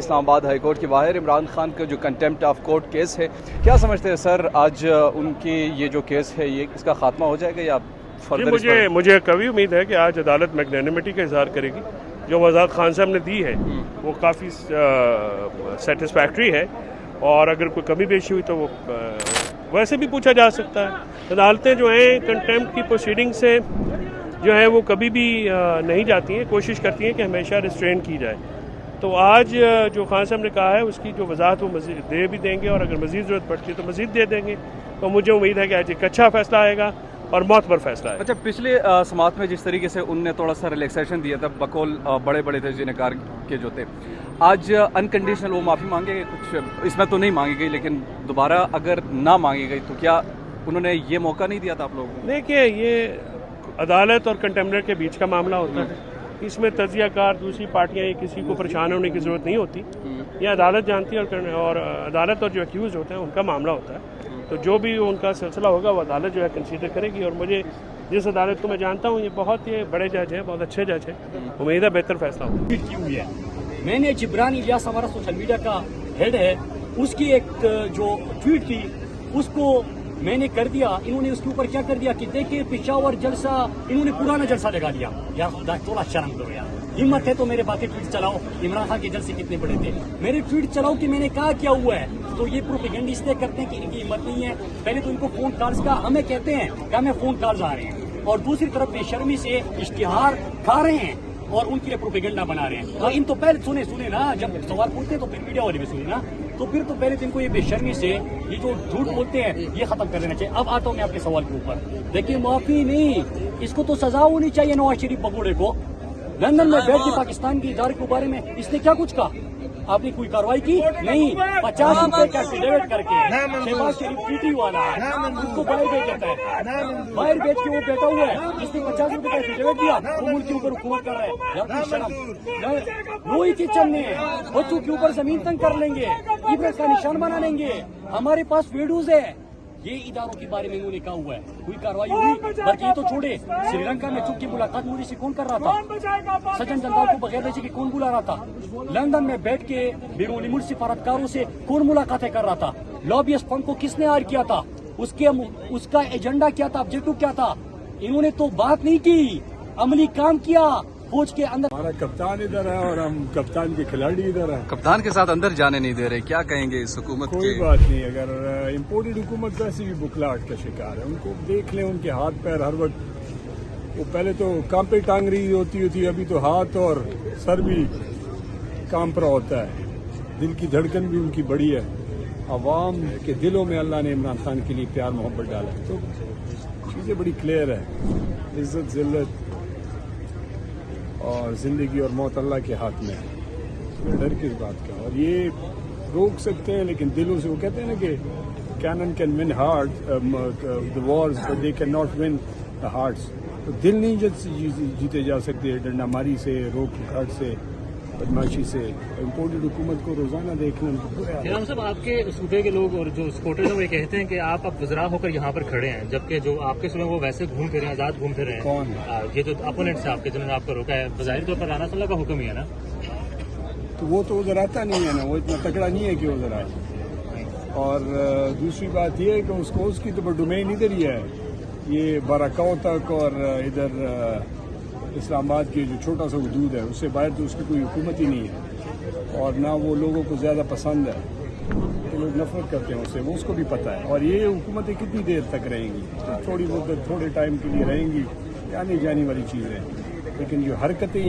اسلام آباد high court کے باہر عمران خان کا جو کنٹمپٹ آف کورٹ کیس ہے، کیا سمجھتے ہیں سر آج ان کی یہ جو کیس ہے یہ اس کا خاتمہ ہو جائے گا یا فردر؟ مجھے کبھی امید ہے کہ آج عدالت میگنینیمٹی کا اظہار کرے گی. جو وضاحت خان صاحب نے دی ہے وہ کافی سیٹسفیکٹری ہے، اور اگر کوئی کمی بیشی ہوئی تو وہ ویسے بھی پوچھا جا سکتا ہے. عدالتیں جو ہیں کنٹمپٹ کی پروسیڈنگ سے جو ہے وہ کبھی بھی نہیں جاتی ہیں، کوشش کرتی ہیں کہ ہمیشہ ریسٹرین کی جائے. تو آج جو خان صاحب نے کہا ہے اس کی جو وضاحت وہ مزید دے بھی دیں گے، اور اگر مزید ضرورت پڑتی ہے تو مزید دے دیں گے. تو مجھے امید ہے کہ آج ایک اچھا فیصلہ آئے گا اور معتبر فیصلہ ہے. اچھا، پچھلے سماعت میں جس طریقے سے ان نے تھوڑا سا ریلیکسیشن دیا تھا بقول بڑے بڑے تجزیہ کار کے جو تھے، آج انکنڈیشنل وہ معافی مانگے گئے؟ کچھ اس میں تو نہیں مانگی گئی، لیکن دوبارہ اگر نہ مانگی گئی تو کیا انہوں نے یہ موقع نہیں دیا تھا آپ لوگوں کو؟ دیکھیے، یہ عدالت اور کنٹمپٹر کے بیچ کا معاملہ ہوتا ہے. اس میں تجزیہ کار دوسری پارٹیاں کسی کو پریشان ہونے کی ضرورت نہیں ہوتی. یہ عدالت جانتی ہے، اور عدالت اور جو ایکیوز ہوتے ہیں ان کا معاملہ ہوتا ہے. تو جو بھی ان کا سلسلہ ہوگا وہ عدالت جو ہے کنسیڈر کرے گی. اور مجھے جس عدالت کو میں جانتا ہوں یہ بڑے جج ہیں، بہت اچھے جج ہیں، امید ہے بہتر فیصلہ ہوگا. میں نے جبران الیاس ہمارا سوشل میڈیا کا ہیڈ ہے، اس کی ایک جو ٹویٹ تھی اس کو میں نے کر دیا. انہوں نے اس کے اوپر کیا کر دیا کہ دیکھیں پشاور جلسہ، انہوں نے پرانا جلسہ لگا دیا. یار خدا تھوڑا شرم کرو یار، ہمت ہے تو میرے باقی ٹویٹ چلاؤ. عمران خان کے جلسے کتنے بڑے تھے، میرے ٹویٹ چلاؤ کہ میں نے کیا ہوا ہے. تو یہ پروپیگنڈ اس لیے کرتے ہیں کہ ان کی ہمت نہیں ہے. پہلے تو ان کو فون کالز کا ہمیں کہتے ہیں کہ ہمیں فون کالز آ رہے ہیں، اور دوسری طرف بے شرمی سے اشتہار کھا رہے ہیں اور ان کے لیے پروپیگنڈا بنا رہے ہیں. ان تو پہلے سنے نا، جب سوال پوچھتے ہیں تو پھر میڈیا والے بھی سنے نا، تو پھر تو پہلے ان کو یہ بے شرمی سے یہ جو جھوٹ بولتے ہیں یہ ختم کر لینا چاہیے. اب آتا ہوں میں آپ کے سوال کے اوپر. دیکھیے، معافی نہیں، اس کو تو سزا ہونی چاہیے. نواز شریف بگوڑے کو لندن میں بیٹھ کے پاکستان کے ادارے کے بارے میں اس نے کیا کچھ کہا؟ آپ نے کوئی کاروائی کی نہیں. 50 روپے کا ایفیڈیوٹ کر کے شہباز شریف ٹی والا اس کو باہر بھیج دیتا ہے، باہر بیچ کے وہ بیٹھا ہوا ہے. اس نے 50 روپے کا ایفیڈیوٹ دیا، وہ ملک کے اوپر حکومت کر رہا ہے. یا پھر شرم، وہی کچن میں بچوں کے اوپر زمین تنگ کر لیں گے، عبرت کا نشان بنا لیں گے. ہمارے پاس ویڈیوز ہے. یہ اداروں کے بارے میں انہوں نے کہا ہوا ہے، کوئی کاروائی ہوئی؟ بلکہ یہ تو چھوڑے، سری لنکا میں چپ کی ملاقات مودی سے کون کر رہا تھا؟ سچن جندال کو بغیر بھیجے کے کون بلا رہا تھا؟ لندن میں بیٹھ کے بیرونی ملک سفارتکاروں سے کون ملاقاتیں کر رہا تھا؟ لابیس فنڈ کو کس نے ہائر کیا تھا؟ اس کا ایجنڈا کیا تھا، آبجیکٹو کیا تھا؟ انہوں نے تو بات نہیں کی، عملی کام کیا. فوج کے اندر ہمارا کپتان ادھر ہے اور ہم کپتان کے کھلاڑی ادھر ہیں. کپتان کے ساتھ اندر جانے نہیں دے رہے، کیا کہیں گے اس حکومت کے؟ کوئی بات نہیں، اگر امپورٹڈ حکومت ویسے بھی بکلاہٹ کا شکار ہے. ان کو دیکھ لیں، ان کے ہاتھ پیر ہر وقت، وہ پہلے تو کام پہ ٹانگ رہی ہوتی، ابھی تو ہاتھ اور سر بھی کام پر ہوتا ہے. دل کی دھڑکن بھی ان کی بڑی ہے. عوام کے دلوں میں اللہ نے عمران خان کے لیے پیار محبت ڈالا ہے. تو چیزیں بڑی کلیئر ہے. عزت ذلت اور زندگی اور موت اللہ کے ہاتھ میں ہے. ڈر کس بات کا؟ اور یہ روک سکتے ہیں لیکن دلوں سے، وہ کہتے ہیں نا کہ cannon can win heart the wars but they cannot win the hearts. تو دل نہیں جیتے جا سکتے ڈنڈا ماری سے، روک ٹکاٹ سے، بدماشی سے. امپورٹڈ حکومت کو روزانہ دیکھنا ان کو برا ہے. صاحب، آپ کے صوبے کے لوگ اور جو سپورٹرز ہیں وہ یہ کہتے ہیں کہ آپ اب وزراء ہو کر یہاں پر کھڑے ہیں، جبکہ جو آپ کے صوبے وہ ویسے گھوم پھر رہے ہیں، آزاد گھوم پھر رہے ہیں. کون؟ یہ جو اپوننٹس ہیں آپ کے، جنہوں نے آپ کو روکا ہے، بظاہر طور پر رانا صلی اللہ کا حکم ہی ہے نا. تو وہ تو ادھر آتا نہیں ہے نا، وہ اتنا تکڑا نہیں ہے کہ ادھر آئے. اور دوسری بات یہ ہے کہ اس کی تو ڈومین ادھر ہی ہے. یہ باراکاؤ تک اور ادھر اسلام آباد کے جو چھوٹا سا حدود ہے اس سے باہر تو اس کی کوئی حکومت ہی نہیں ہے، اور نہ وہ لوگوں کو زیادہ پسند ہے. تو لوگ نفرت کرتے ہیں اس سے، وہ اس کو بھی پتہ ہے. اور یہ حکومتیں کتنی دیر تک رہیں گی؟ تھوڑی مدت، تھوڑے ٹائم کے لیے رہیں گی، آنے جانے والی چیزیں. لیکن جو حرکتیں